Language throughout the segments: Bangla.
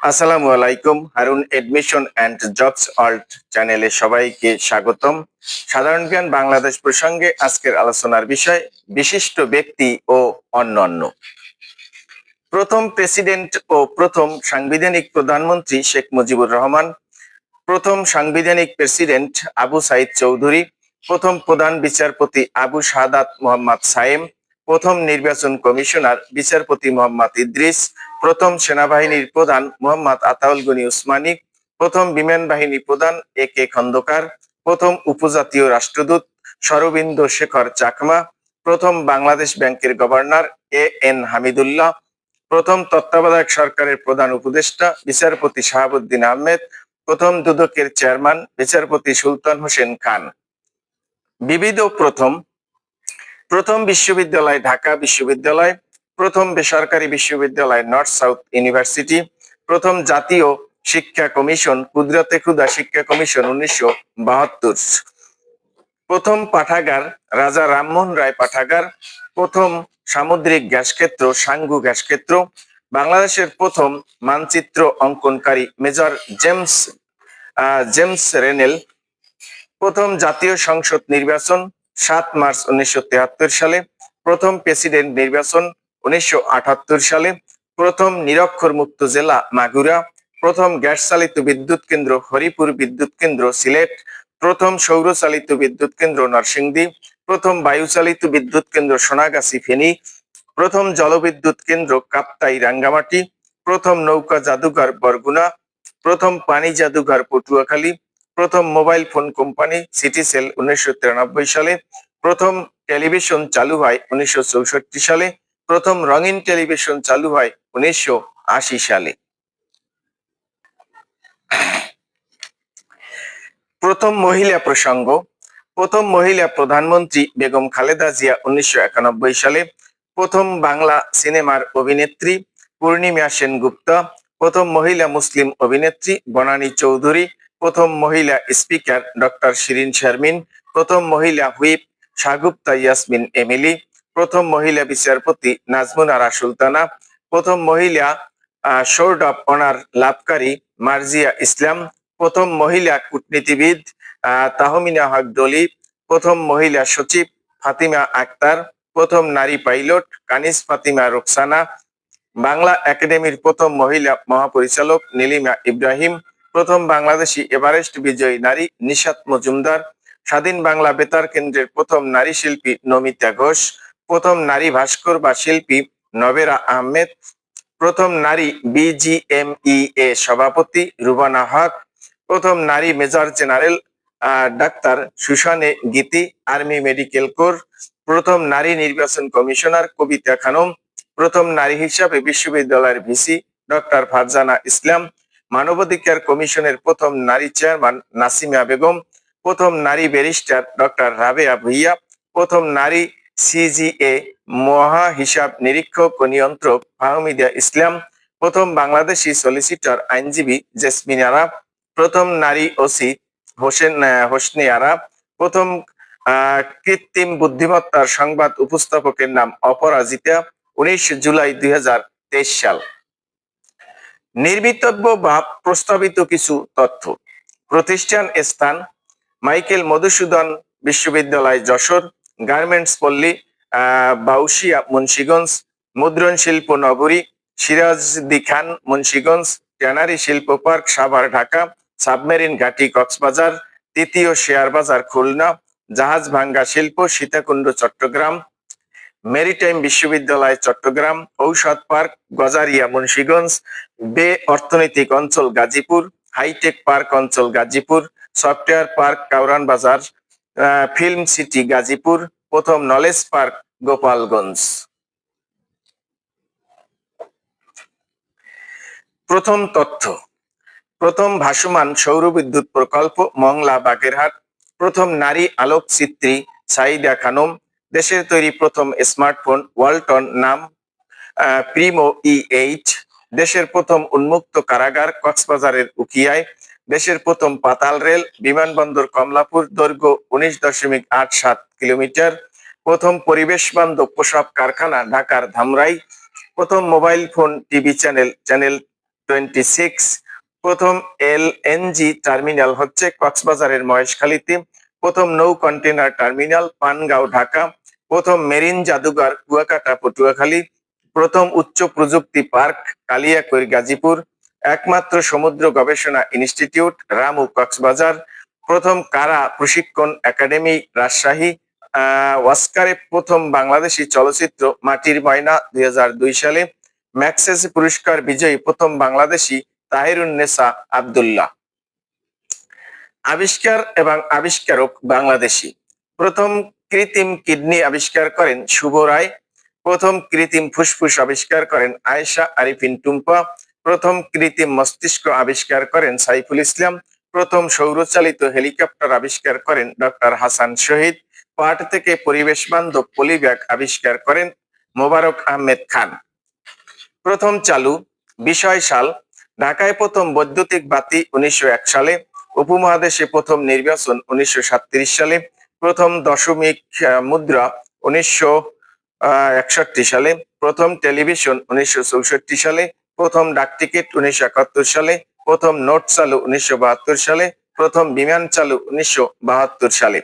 আসসালামু আলাইকুম। Harun admission and jobs world চ্যানেলে সবাইকে স্বাগতম। সাধারণ জ্ঞান বাংলাদেশ প্রসঙ্গে আজকের আলোচনার বিষয় বিশিষ্ট ব্যক্তি ও অন্যান্য। প্রথম প্রেসিডেন্ট ও প্রথম সাংবিধানিক প্রধানমন্ত্রী শেখ মুজিবুর রহমান, প্রথম সাংবিধানিক প্রেসিডেন্ট আবু সাইদ চৌধুরী, প্রথম প্রধান বিচারপতি আবু শাহাদাত মোহাম্মদ সায়েম, প্রথম নির্বাচন কমিশনার বিচারপতি মোহাম্মদ ইদ্রিস, প্রথম সেনাবাহিনীর প্রধান মোহাম্মদ আতাউল গনি উসমানী, প্রথম বিমান বাহিনী প্রধান এ কে খন্দকার, প্রথম উপজাতীয় রাষ্ট্রদূত শরবিন্দু শেখর চাকমা, প্রথম বাংলাদেশ ব্যাংকের গভর্নর এ এন হামিদুল্লাহ, প্রথম তত্ত্বাবধায়ক সরকারের প্রধান উপদেষ্টা বিচারপতি শাহাবুদ্দিন আহমেদ, প্রথম দুদকের চেয়ারম্যান বিচারপতি সুলতান হোসেন খান। বিবিধ প্রথম: প্রথম বিশ্ববিদ্যালয় ঢাকা বিশ্ববিদ্যালয়, প্রথম বেসরকারি বিশ্ববিদ্যালয় নর্থ সাউথ ইউনিভার্সিটি, প্রথম জাতীয় শিক্ষা কমিশন কুদরতে খুদা শিক্ষা কমিশন 1972, প্রথম পাঠাগার রাজা রামমোহন রায় পাঠাগার, প্রথম সামুদ্রিক গ্যাস ক্ষেত্র সাঙ্গু গ্যাস ক্ষেত্র, বাংলাদেশের প্রথম মানচিত্র অঙ্কনকারী মেজর জেমস রেনেল, প্রথম জাতীয় সংসদ নির্বাচন 7 মার্চ 1973 সালে, প্রথম প্রেসিডেন্ট নির্বাচন 1978 সালে, প্রথম নিরক্ষর মুক্ত জেলা মাগুরা, প্রথম গ্যাস চালিত বিদ্যুৎ কেন্দ্র হরিপুর বিদ্যুৎ কেন্দ্র সিলেট, প্রথম সৌর চালিত বিদ্যুৎ কেন্দ্র নরসিংদী, প্রথম বায়ু চালিত বিদ্যুৎ কেন্দ্র সোনাগাছি ফেনী, প্রথম জলবিদ্যুৎ কেন্দ্র কাপ্তাই রাঙ্গামাটি, প্রথম নৌকা জাদুঘর বরগুনা, প্রথম পানি জাদুঘর পটুয়াখালী, প্রথম মোবাইল ফোন কোম্পানি সিটিসেল 1993 সালে, প্রথম টেলিভিশন চালু হয় 1964 সালে, প্রথম রঙিন টেলিভিশন চালু হয় 1980 সালে। প্রথম মহিলা প্রসঙ্গ: প্রথম মহিলা প্রধানমন্ত্রী বেগম খালেদা জিয়া 1991 সালে, প্রথম বাংলা সিনেমার অভিনেত্রী পূর্ণিমা সেনগুপ্তা, প্রথম মহিলা মুসলিম অভিনেত্রী বনানী চৌধুরী, প্রথম মহিলা স্পিকার ডক্টর শিরিন শারমিন, প্রথম মহিলা হুইপ শাগুপ্তা ইয়াসমিন এমিলি, প্রথম মহিলা বিচারপতি নাজমুন আরা সুলতানা, প্রথম মহিলা সোর্ড অফ অনার লাভকারী মার্জিয়া ইসলাম, প্রথম মহিলা কূটনীতিবিদ তাহমিনা হক ডলি, প্রথম মহিলা সচিব ফাতিমা আক্তার, প্রথম নারী পাইলট কানিস ফাতিমা রোকসানা, বাংলা একাডেমির প্রথম মহিলা মহাপরিচালক নীলিমা ইব্রাহিম, প্রথম বাংলাদেশি এভারেস্ট বিজয়ী নারী নিশাত মজুমদার, স্বাধীন বাংলা বেতার কেন্দ্রের প্রথম নারী শিল্পী নমিতা ঘোষ, প্রথম নারী ভাস্কর বা শিল্পী নবেরা আহমেদ, প্রথম নারী বিজিএমইএ সভাপতি রুবানা হক, প্রথম নারী মেজর জেনারেল ডাক্তার সুশানে গীতি আর্মি মেডিকেল কোর, প্রথম নারী নির্বাচন কমিশনার কবিতা খানম, প্রথম নারী হিসাবে বিশ্ববিদ্যালয়ের ভিসি ডক্টর ফারজানা ইসলাম, মানবাধিকার কমিশনের প্রথম নারী চেয়ারম্যান নাসিমা বেগম, প্রথম নারী ব্যারিস্টার ডক্টর রাবেয়া ভুইয়া, প্রথম নারী সিজিএ মহা হিসাব নিরীক্ষক ও নিয়ন্ত্রক ফাহমিদা ইসলাম, প্রথম বাংলাদেশি সলিসিটর আইনজীবী জেসমিন আরা, প্রথম নারী ওসি হোসনে আরা, প্রথম কৃত্রিম বুদ্ধিমত্তার সংবাদ উপস্থাপকের নাম অপরাজিতা, 19 জুলাই 2023 সাল। নির্মিতব্য বা প্রস্তাবিত কিছু তথ্য: প্রতিষ্ঠান স্থান মাইকেল মধুসূদন বিশ্ববিদ্যালয় যশোর, গার্মেন্টস পল্লী বাউশিয়া মুন্সিগঞ্জ, মুদ্রণ শিল্প নগরী সিরাজদি খান মুন্সিগঞ্জ, ট্যানারি শিল্প পার্ক সাভার ঢাকা, সাবমেরিন ঘাটি কক্সবাজার, তৃতীয় শেয়ার বাজার খুলনা, জাহাজ ভাঙ্গা শিল্প সীতাকুণ্ড চট্টগ্রাম, মেরিটাইম বিশ্ববিদ্যালয় চট্টগ্রাম, ঔষধ পার্ক গজারিয়া মুন্সিগঞ্জ, বে অর্থনৈতিক অঞ্চল গাজীপুর, হাইটেক পার্ক অঞ্চল গাজীপুর, সফটওয়্যার পার্ক কাউরান বাজার, ফিল্ম সিটি গাজীপুর, প্রথম নলেজ পার্ক গোপালগঞ্জ। প্রথম তথ্য: প্রথম ভাসমান সৌর বিদ্যুৎ প্রকল্প মংলা বাগেরহাট, প্রথম নারী আলোকচিত্রী সাইদা খানম, দেশের তৈরি প্রথম স্মার্টফোন ওয়ালটন নাম প্রিমো E8, দেশের প্রথম উন্মুক্ত কারাগার কক্সবাজারের উখিয়ায়, দেশের প্রথম পাতাল রেল বিমানবন্দর কমলাপুর, দৈর্ঘ্য 19.87 কিলোমিটার, প্রথম পরিবেশ বান্ধব পোশাক কারখানা ঢাকার ধামরাই, প্রথম মোবাইল ফোন টিভি চ্যানেল 26। প্রথম এলএনজি টার্মিনাল হচ্ছে কক্সবাজারের মহেশখালীতে। প্রথম নৌ কন্টেনার টার্মিনাল পানগাঁও ঢাকা। প্রথম মেরিন জাদুঘর কুয়াকাটা পটুয়াখালী। প্রথম উচ্চ প্রযুক্তি পার্ক কালিয়াকৈর গাজীপুর। একমাত্র সমুদ্র গবেষণা ইনস্টিটিউট রামু কক্সবাজার। প্রথম কারা প্রশিক্ষণ একাডেমি রাজশাহী। অস্কারে প্রথম বাংলাদেশি চলচ্চিত্র মাটির ময়না 2002 সালে। ম্যাক্সেস পুরস্কার বিজয়ী প্রথম বাংলাদেশি তাহিরুন্নেসা আব্দুল্লাহ। আবিষ্কার এবং আবিষ্কারক বাংলাদেশি। প্রথম কৃত্রিম কিডনি আবিষ্কার করেন শুভ রায়। প্রথম কৃত্রিম ফুসফুস আবিষ্কার করেন আয়েশা আরিফিন টুম্পা। প্রথম কৃত্রিম মস্তিষ্ক আবিষ্কার করেন সাইফুল ইসলাম। প্রথম সৌরচালিত হেলিকপ্টার আবিষ্কার করেন ডক্টর হাসান শহীদ। পাট থেকে পরিবেশ বান্ধব পলিব্যাগ আবিষ্কার করেন মোবারক আহমেদ খান। প্রথম চালু বিষয় সাল। ঢাকায় প্রথম বৈদ্যুতিক বাতি 1901 সালে। উপমহাদেশে প্রথম নির্বাচন 1937 সালে। প্রথম দশমিক মুদ্রা 1961 সালে। প্রথম টেলিভিশন 1964 সালে। প্রথম ডাকটিকিট 1971 সালে। প্রথম নোট চালু 1972 সালে। প্রথম বিমান চালু 1972 সালে।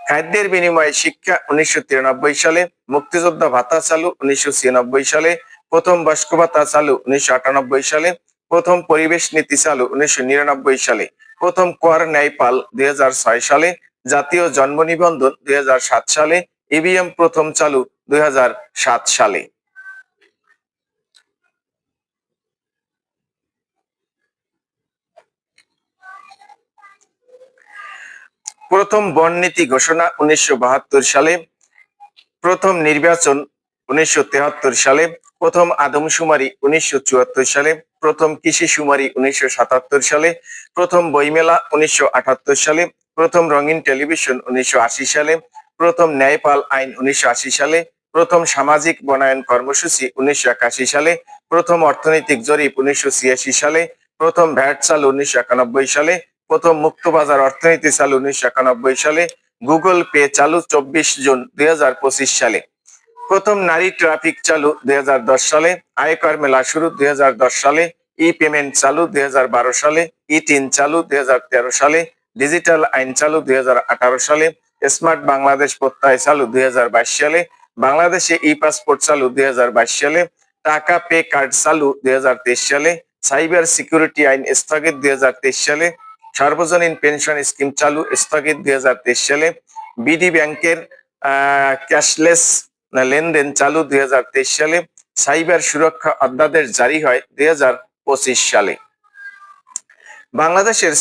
খাদ্যের বিনিময়ে শিক্ষা 1993 সালে। মুক্তিযোদ্ধা ভাতা চালু 1996 সালে। প্রথম বয়স্ক ভাতা চালু 1998 সালে। প্রথম পরিবেশ নীতি চালু 1999 সালে। প্রথম কর ন্যায়পাল 2006 সালে। জাতীয় জন্ম নিবন্ধন 2007 সালে। ইভিএম প্রথম চালু 2007 সালে। প্রথম বন নীতি ঘোষণা 1972 সালে। প্রথম নির্বাচন 1973 সালে। প্রথম আদমশুমারি 1974 সালে। প্রথম কৃষি শুমারি 1977 সালে। প্রথম বইমেলা 1978 সালে। প্রথম রঙিন টেলিভিশন 1980 সালে। প্রথম ন্যায়পাল আইন 1980 সালে। প্রথম সামাজিক বনায়ন কর্মসূচি 1981 সালে। প্রথম অর্থনৈতিক জরিপ 1986 সালে। প্রথম ভ্যাট চালু 1991 সালে। প্রথম মুক্তবাজার অর্থনীতি চালু 1991 সালে। গুগল পে চালু 24 জুন 2025 সালে। প্রথম নারী ট্রাফিক চালু 2010 সালে। আয়কর মেলা শুরু 2010 সালে। ই পেমেন্ট চালু 2012 সালে। ই টিন চালু 2013 সালে। ডিজিটাল আইন চালু 2018 সালে। স্মার্ট বাংলাদেশ প্রত্যয় চালু 2022 সালে। বাংলাদেশে ই পাসপোর্ট চালু 2022 সালে। টাকা পে কার্ড চালু 2023 সালে। সাইবার সিকিউরিটি আইন স্থগিত 2023 সালে। সার্বজনীন পেনশন স্কিম চালু স্থগিত 2023 সালে। বিডি ব্যাংকের ক্যাশলেস লেনদেন চালু 2023 সালে। সাইবার সুরক্ষা অধ্যাদেশ জারি হয় 2025 সালে। বাংলাদেশের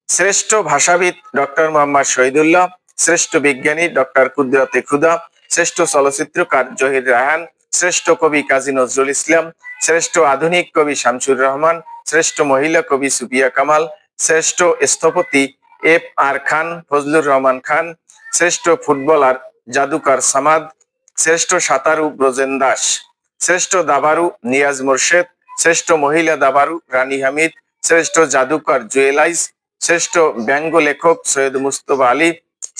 শ্রেষ্ঠ ভাষাবিদ ডক্টর মোহাম্মদ শহীদুল্লাহ। শ্রেষ্ঠ বিজ্ঞানী ডক্টর কুদরতে খুদা। শ্রেষ্ঠ চলচ্চিত্রকার জহির রায়হান। শ্রেষ্ঠ কবি কাজী নজরুল ইসলাম। শ্রেষ্ঠ আধুনিক কবি শামসুর রহমান। শ্রেষ্ঠ মহিলা কবি সুফিয়া কামাল। শ্রেষ্ঠ স্থপতি এফ আর খান ফজলুর রহমান খান। শ্রেষ্ঠ ফুটবলার জাদুকর সামাদ। শ্রেষ্ঠ সাঁতারু ব্রজেন দাস। শ্রেষ্ঠ দাবারু নিয়াজ মোর্শেদ। শ্রেষ্ঠ মহিলা দাবারু রানী হামিদ। শ্রেষ্ঠ জাদুকর জুয়েলাইস। শ্রেষ্ঠ ব্যঙ্গ লেখক সৈয়দ মুস্তফা আলী।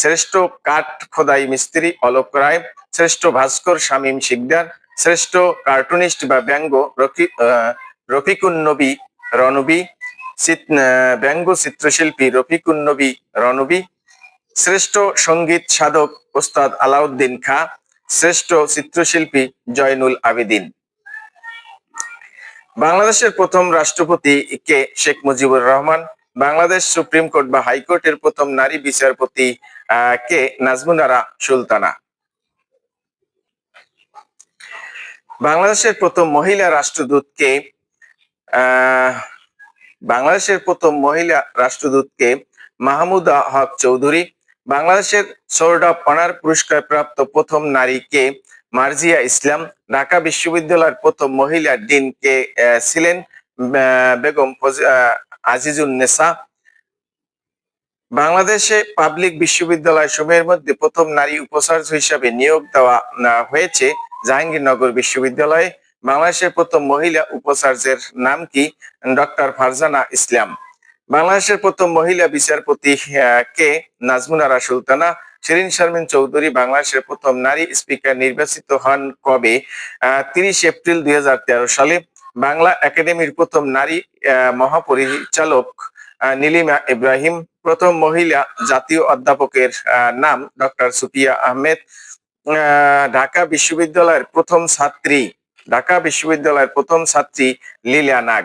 শ্রেষ্ঠ কাঠ খোদাই মিস্ত্রি অলোক রায়। শ্রেষ্ঠ ভাস্কর শামীম শিকদার। শ্রেষ্ঠ কার্টুনিস্ট বা ব্যঙ্গ রফিকুন নবী রণবী। ব্যঙ্গ চিত্রশিল্পী রফিকুন নবী রণবী। শ্রেষ্ঠ সঙ্গীত সাধক ওস্তাদ আলাউদ্দিন খাঁ। শ্রেষ্ঠ চিত্রশিল্পী জয়নুল আবেদিন। বাংলাদেশের প্রথম রাষ্ট্রপতি কে? শেখ মুজিবুর রহমান। বাংলাদেশ সুপ্রিম কোর্ট বা হাইকোর্টের প্রথম নারী বিচারপতি কে? নাজমুন আরা সুলতানা। বাংলাদেশের প্রথম মহিলা রাষ্ট্রদূত কে? বাংলাদেশের প্রথম মহিলা রাষ্ট্রদূত কে? মাহমুদা হক চৌধুরী। বাংলাদেশের সোর্ড অফ অনার পুরস্কার প্রাপ্ত প্রথম নারী কে? মার্জিয়া ইসলাম। ঢাকা বিশ্ববিদ্যালয়ের প্রথম মহিলা ডিন কে ছিলেন? বেগম আজিজুন্নেসা। বাংলাদেশে পাবলিক বিশ্ববিদ্যালয় সমূহের মধ্যে প্রথম নারী উপাচার্য হিসাবে নিয়োগ দেওয়া হয়েছে জাহাঙ্গীরনগর বিশ্ববিদ্যালয়ে। বাংলাদেশের প্রথম মহিলা উপাচার্যের নাম কি? ডক্টর ফারজানা ইসলাম। বাংলাদেশের প্রথম মহিলা বিচারপতি কে? নাজমুন আরা সুলতানা। শিরিন শারমিন চৌধুরী বাংলাদেশের প্রথম নারী স্পিকার নির্বাচিত হন কবে? 30 এপ্রিল 2013 সালে। বাংলা একাডেমির প্রথম নারী মহাপরিচালক নীলিমা ইব্রাহিম। প্রথম মহিলা জাতীয় অধ্যাপকের নাম ডক্টর সুফিয়া আহমেদ। ঢাকা বিশ্ববিদ্যালয়ের প্রথম ছাত্রী ঢাকা বিশ্ববিদ্যালয়ের প্রথম ছাত্রী লীলা নাগ।